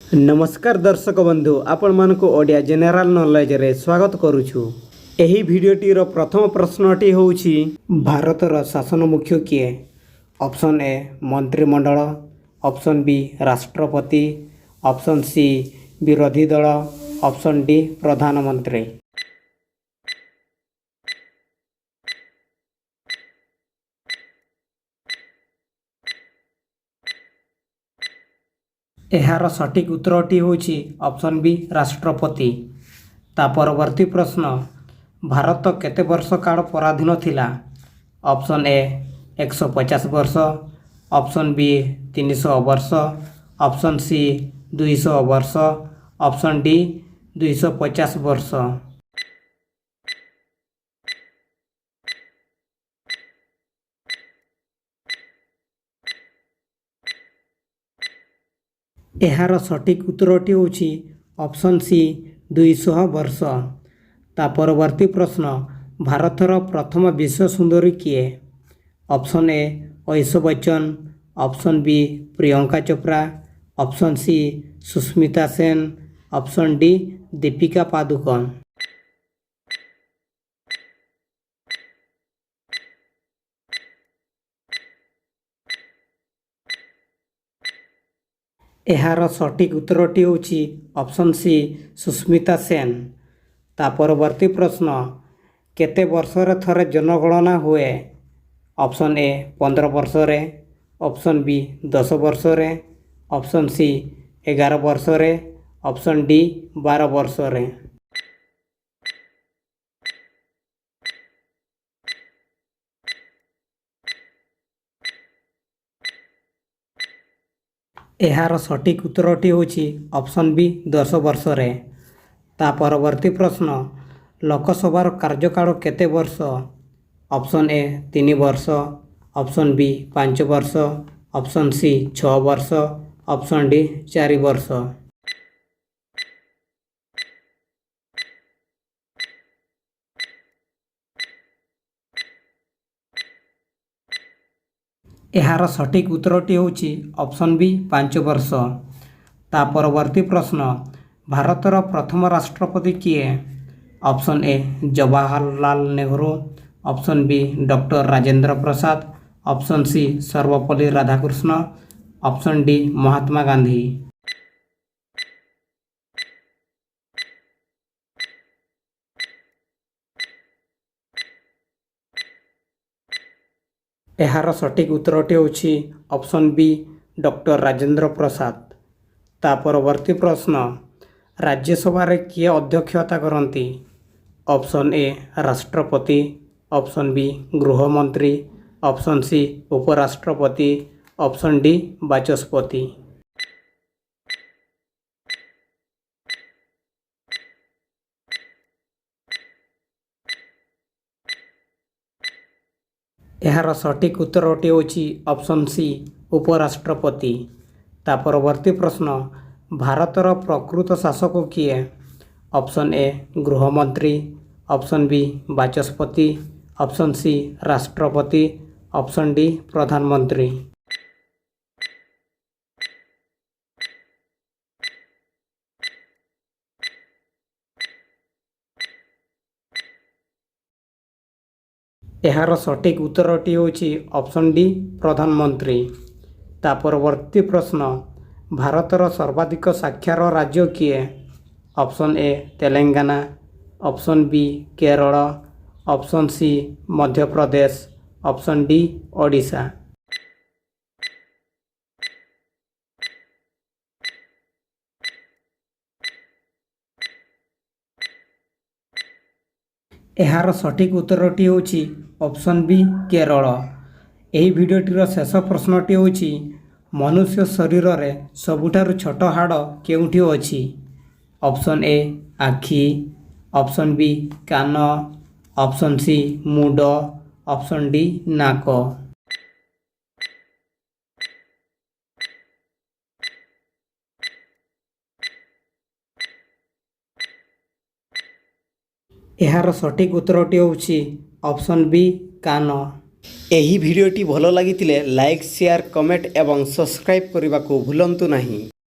नमस्कार दर्शक बंधु आपण मानक ओडिया जनरल नॉलेज रे स्वागत करूछु। एही भिडियोटीर प्रथम प्रश्नटी होउछि भारतर शासन मुख्य किए। ऑप्शन ए मंत्रिमंडल, ऑप्शन बी राष्ट्रपति, ऑप्शन सी विरोधी दल, ऑप्शन डी प्रधानमंत्री। एहार सठिक उत्तरटी होछि ऑप्शन बी राष्ट्रपति। ता परवर्ती प्रश्न, भारत केते वर्ष काल पराधीन थिला? ऑप्शन ए 150 वर्ष, ऑप्शन बी 300 वर्ष, ऑप्शन सी 200 वर्ष, ऑप्शन डी 250 वर्ष। एहार सठिक उत्तरटी होछि ऑप्शन सी 200 वर्ष। ता परवर्ती प्रश्न, भारतर प्रथम विश्व सुंदरी किए? Option A Aishwarya Bachchan, option B Priyanka Chopra, option C Sushmita Sen, option D Deepika Padukone. एहार सठिक उत्तरटी होछि ऑप्शन सी सुष्मिता सेन। ता परवर्ती प्रश्न, केते वर्षरे थरे जनगणना हुए? ऑप्शन ए 15 वर्षरे, ऑप्शन बी 10 वर्षरे, ऑप्शन सी 11 वर्षरे, ऑप्शन डी 12 वर्षरे। एहार सठिक उत्तरटी होछि ऑप्शन बी 10 वर्षरे। ता परवर्ती प्रश्न, लोकसभार कार्यकाल केते वर्ष? ऑप्शन ए 3 वर्ष, ऑप्शन बी 5 वर्ष, ऑप्शन सी 6 वर्ष, ऑप्शन डी 4 वर्ष। एहार सठिक उत्तरटी होछि ऑप्शन बी 5 वर्ष। ता परवर्ती प्रश्न, भारतर प्रथम राष्ट्रपति किए? Option A Jawaharlal Nehru, option B doctor Rajendra Prasad, option C Sarvepalli Radhakrishna, option D Mahatma Gandhi. एहार सठिक उत्तरटी होछि option B doctor Rajendra Prasad. ता परवर्ती प्रश्न, राज्यसभा रे किए अध्यक्षता करती? ऑप्शन ए राष्ट्रपति, ऑप्शन बी गृहमंत्री, ऑप्शन सी उपराष्ट्रपति, ऑप्शन डी बाचस्पति। एहार सठिक उत्तरटी होछि ऑप्शन सी उपराष्ट्रपति। ता परवर्ती प्रश्न, भारतर प्रकृत शासक किए? ऑप्शन ए गृहमंत्री, ऑप्शन बी बाचस्पति, ऑप्शन सी राष्ट्रपति, ऑप्शन डी प्रधानमंत्री। एहार सठिक उत्तरटी होछि ऑप्शन डी प्रधानमंत्री। ता परवर्ती प्रश्न, भारतर सर्वाधिक साक्षर राज्य किए? Option A Telangana, option B Kerala, option C Madhya Pradesh, option D Odisha. एहार सठिक उत्तरटी होछि ऑप्शन बी केरल। एही भिडियोटीर शेष प्रश्नटी होछि मनुष्य शरीर रे सबुठारु छोट हाड़ केउठी अछि? ऑप्शन ए आखि, ऑप्शन बी कान, ऑप्शन सी मुंड, ऑप्शन डी नाक। एहार सठिक उत्तरटी होछि ऑप्शन बी कान। एही भिडियोटी भल लागितिले लाइक शेयर कमेंट एवं सब्सक्राइब करने को भूलंतु नहीं।